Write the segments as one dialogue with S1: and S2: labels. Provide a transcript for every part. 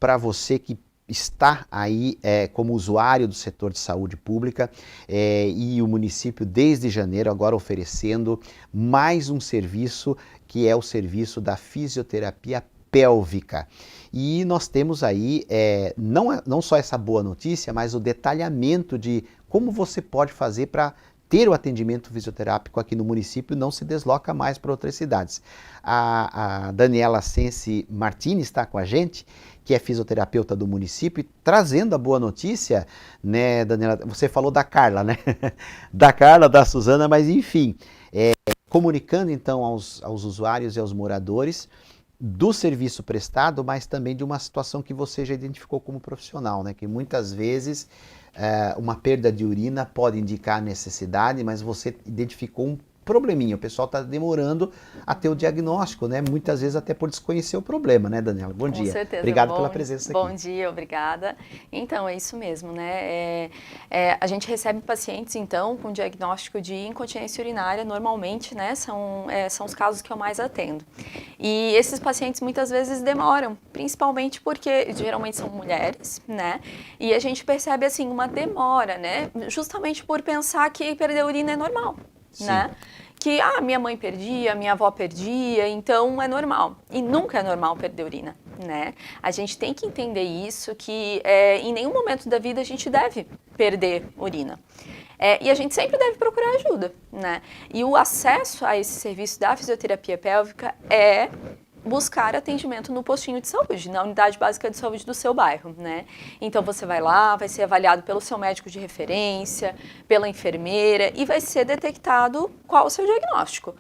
S1: para você que está aí como usuário do setor de saúde pública e o município desde janeiro agora oferecendo mais um serviço que é o serviço da fisioterapia pélvica. E nós temos aí não só essa boa notícia, mas o detalhamento de como você pode fazer para ter o atendimento fisioterápico aqui no município, não se desloca mais para outras cidades. A Daniela Sensi Martini está com a gente, que é fisioterapeuta do município, e trazendo a boa notícia, né, Daniela? Você falou da Carla, né? Da Carla, da Suzana, mas enfim, comunicando então aos usuários e aos moradores do serviço prestado, mas também de uma situação que você já identificou como profissional, né? Que muitas vezes uma perda de urina pode indicar necessidade, mas você identificou um probleminha, o pessoal está demorando a ter o diagnóstico, né? Muitas vezes até por desconhecer o problema, né, Daniela? Bom dia.
S2: Com certeza.
S1: Obrigado pela presença aqui.
S2: Bom dia, obrigada. Então, é isso mesmo, né? A gente recebe pacientes, então, com diagnóstico de incontinência urinária, normalmente, né? São os casos que eu mais atendo. E esses pacientes muitas vezes demoram, principalmente porque geralmente são mulheres, né? E a gente percebe, assim, uma demora, né? Justamente por pensar que perder urina é normal.
S1: Sim.
S2: Né? Que minha mãe perdia, minha avó perdia, então é normal. E nunca é normal perder urina, né? A gente tem que entender isso, que em nenhum momento da vida a gente deve perder urina. E a gente sempre deve procurar ajuda, né? E o acesso a esse serviço da fisioterapia pélvica é buscar atendimento no postinho de saúde, na unidade básica de saúde do seu bairro, né? Então você vai lá, vai ser avaliado pelo seu médico de referência, pela enfermeira e vai ser detectado qual o seu diagnóstico.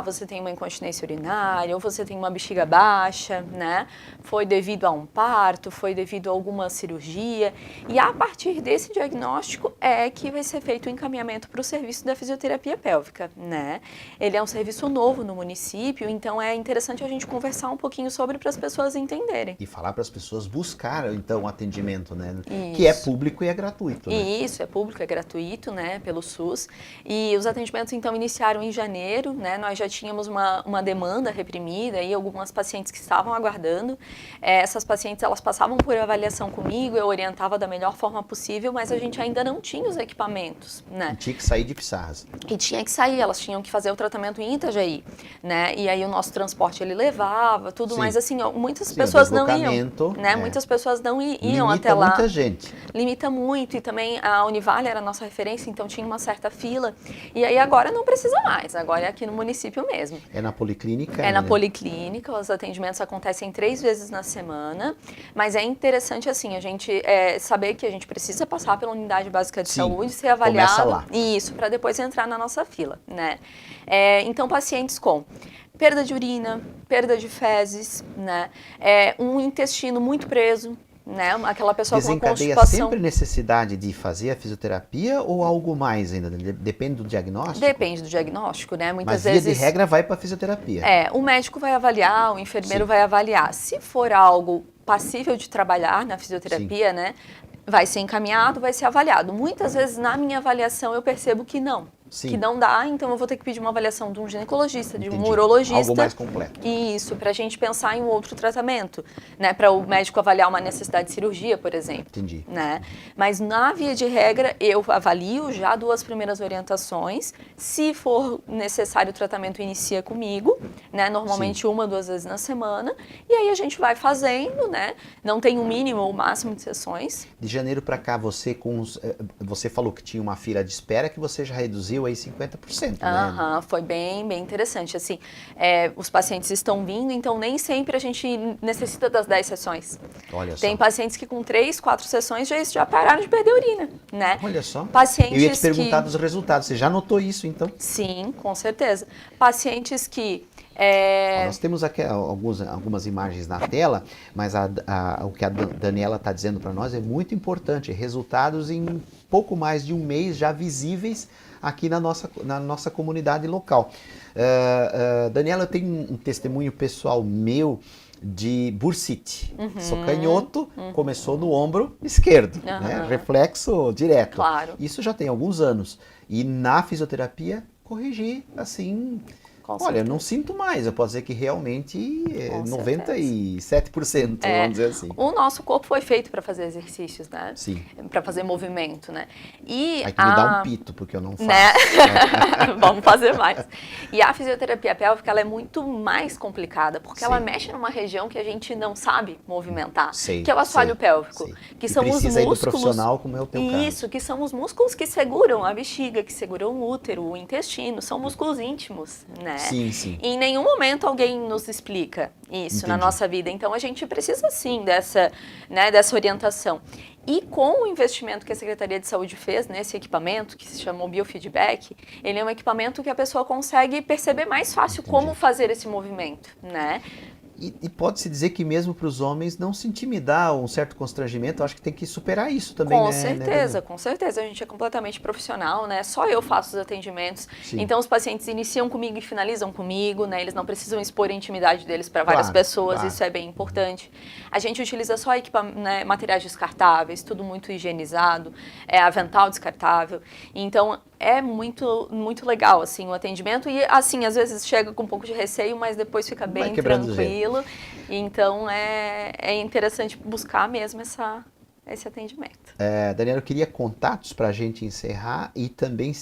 S2: Você tem uma incontinência urinária ou você tem uma bexiga baixa, né? Foi devido a um parto, foi devido a alguma cirurgia e a partir desse diagnóstico é que vai ser feito o encaminhamento para o serviço da fisioterapia pélvica, né? Ele é um serviço novo no município, então é interessante a gente conversar um pouquinho sobre para as pessoas entenderem.
S1: E falar para as pessoas buscar, então, o atendimento, né?
S2: Isso.
S1: Que é público e é gratuito, né?
S2: Isso, é público, é gratuito, né? Pelo SUS. E os atendimentos, então, iniciaram em janeiro, né? Nós já tínhamos uma demanda reprimida e algumas pacientes que estavam aguardando. Essas pacientes, elas passavam por avaliação comigo, eu orientava da melhor forma possível, mas a gente ainda não tinha os equipamentos, né?
S1: E tinha que sair de Pissarras.
S2: E tinha que sair, elas tinham que fazer o tratamento em Itajaí, né? E aí o nosso transporte, ele levava tudo, mas assim, muitas pessoas não iam, né? Muitas pessoas não iam até lá.
S1: Limita muita gente.
S2: Limita muito, e também a Univale era a nossa referência, então tinha uma certa fila, e aí agora não precisa mais, agora é aqui no município mesmo.
S1: É na policlínica?
S2: É na policlínica, os atendimentos acontecem 3 vezes na semana, mas é interessante assim, a gente saber que a gente precisa passar pela unidade básica de saúde, ser avaliado.
S1: Começa lá.
S2: Isso, para depois entrar na nossa fila, né? Então, pacientes com perda de urina, perda de fezes, né? Um intestino muito preso, né? Aquela pessoa com constipação.
S1: Sempre necessidade de fazer a fisioterapia ou algo mais ainda? Depende do diagnóstico?
S2: Depende do diagnóstico, né? Muitas
S1: Mas
S2: vezes,
S1: via de regra vai para a fisioterapia.
S2: O médico vai avaliar, o enfermeiro vai avaliar. Se for algo passível de trabalhar na fisioterapia, né? Vai ser encaminhado, vai ser avaliado. Muitas vezes na minha avaliação eu percebo que não.
S1: Sim.
S2: Que não dá, então eu vou ter que pedir uma avaliação de um ginecologista, de um urologista.
S1: Algo mais completo.
S2: Isso, para a gente pensar em um outro tratamento, né? Para o médico avaliar uma necessidade de cirurgia, por exemplo.
S1: Entendi.
S2: Né? Mas na via de regra, eu avalio já 2 primeiras orientações. Se for necessário, o tratamento inicia comigo, né? Normalmente 1 ou 2 vezes na semana. E aí a gente vai fazendo, né? Não tem um mínimo ou máximo de sessões.
S1: De janeiro para cá, você falou que tinha uma fila de espera que você já reduziu aí 50%, né?
S2: Foi bem interessante, assim, os pacientes estão vindo, então nem sempre a gente necessita das 10 sessões.
S1: Olha só.
S2: Tem pacientes que com 3, 4 sessões já pararam de perder urina, né?
S1: Olha só.
S2: Pacientes
S1: eu ia te perguntar dos resultados, você já notou isso, então?
S2: Sim, com certeza. Pacientes que...
S1: Nós temos aqui algumas imagens na tela, mas o que a Daniela está dizendo para nós é muito importante. Resultados em pouco mais de um mês já visíveis aqui na nossa comunidade local. Daniela, eu tenho um testemunho pessoal meu de bursite. Sou canhoto, começou no ombro esquerdo, né? Reflexo direto.
S2: Claro.
S1: Isso já tem alguns anos. E na fisioterapia, corrigi assim...
S2: Com
S1: Olha, eu
S2: certeza.
S1: não sinto mais, eu posso dizer que realmente é
S2: Com
S1: 97%, vamos dizer assim.
S2: O nosso corpo foi feito para fazer exercícios, né?
S1: Sim.
S2: Para fazer movimento, né? E
S1: Aí que me dá um pito, porque eu não faço.
S2: né? Vamos fazer mais. E a fisioterapia pélvica, ela é muito mais complicada, porque ela
S1: Sim.
S2: mexe numa região que a gente não sabe movimentar,
S1: Sei,
S2: que é o assoalho
S1: sei,
S2: pélvico,
S1: sei.
S2: que
S1: E
S2: são os
S1: precisa aí do
S2: músculos.
S1: profissional, como é o teu caso.
S2: Isso, que são os músculos que seguram a bexiga, que seguram o útero, o intestino, são músculos íntimos, né?
S1: Sim, sim.
S2: E em nenhum momento alguém nos explica isso na
S1: Entendi.
S2: nossa vida. Então a gente precisa sim dessa, né, dessa orientação. E com o investimento que a Secretaria de Saúde fez nesse equipamento, que se chama o Biofeedback, ele é um equipamento que a pessoa consegue perceber mais fácil
S1: Entendi.
S2: como fazer esse movimento, né?
S1: E pode-se dizer que mesmo para os homens não se intimidar, um certo constrangimento, eu acho que tem que superar isso também,
S2: Com
S1: né?
S2: certeza,
S1: Né,
S2: com certeza. A gente é completamente profissional, né? Só eu faço os atendimentos.
S1: Sim.
S2: Então, os pacientes iniciam comigo e finalizam comigo, né? Eles não precisam expor a intimidade deles para várias
S1: Claro,
S2: pessoas,
S1: claro.
S2: isso é bem importante. A gente utiliza só né, materiais descartáveis, tudo muito higienizado, avental descartável. Então, é muito, muito legal, assim, o atendimento. E, assim, às vezes chega com um pouco de receio, mas depois fica
S1: Vai
S2: bem
S1: quebrando o gelo.
S2: tranquilo. Então, é interessante buscar mesmo esse atendimento.
S1: Daniela, eu queria contatos para a gente encerrar e também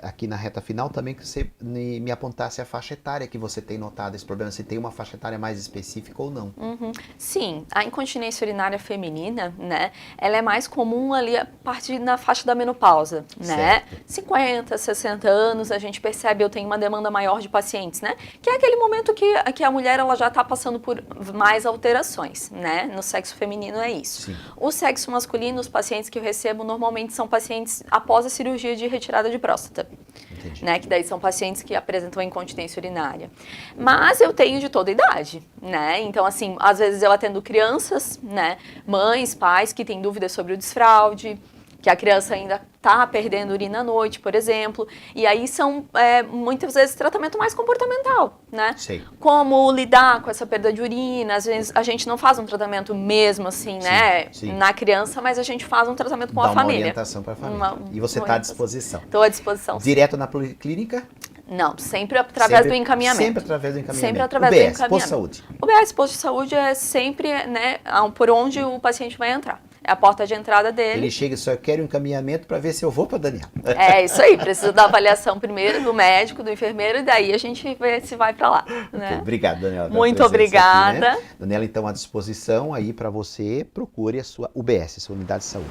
S1: aqui na reta final, também que você me apontasse a faixa etária que você tem notado esse problema, se tem uma faixa etária mais específica ou não.
S2: Uhum. Sim, a incontinência urinária feminina, né, ela é mais comum ali a partir na faixa da menopausa, né?
S1: Certo.
S2: 50, 60 anos, a gente percebe, eu tenho uma demanda maior de pacientes, né? Que é aquele momento que a mulher ela já está passando por mais alterações, né? No sexo feminino é isso.
S1: Sim.
S2: O sexo masculino, os pacientes que eu recebo normalmente são pacientes após a cirurgia de retirada de próstata.
S1: Entendi.
S2: Né, que daí são pacientes que apresentam incontinência urinária. Mas eu tenho de toda idade, né? Então, assim, às vezes eu atendo crianças, né? Mães, pais que têm dúvidas sobre o desfraude, que a criança ainda está perdendo urina à noite, por exemplo. E aí são, muitas vezes, tratamento mais comportamental, né?
S1: Sei.
S2: Como lidar com essa perda de urina. Às vezes a gente não faz um tratamento mesmo, assim,
S1: Sim,
S2: né?
S1: sim.
S2: Na criança, mas a gente faz um tratamento com
S1: Dá
S2: a
S1: uma
S2: família.
S1: orientação para a família. E você está à disposição.
S2: Estou à disposição.
S1: Direto na policlínica?
S2: Não, sempre através do encaminhamento.
S1: Sempre através do encaminhamento.
S2: Sempre através do
S1: UBS,
S2: encaminhamento.
S1: posto de saúde.
S2: O BS Posto de Saúde é sempre, né, por onde o paciente vai entrar. É a porta de entrada dele.
S1: Ele chega e só quer o encaminhamento para ver se eu vou para Daniel.
S2: É isso aí, precisa da avaliação primeiro do médico, do enfermeiro, e daí a gente vê se vai para lá. Né?
S1: Okay, obrigado, Daniela.
S2: Muito obrigada.
S1: Aqui, né? Daniela, então, à disposição aí para você, procure a sua UBS, sua unidade de saúde.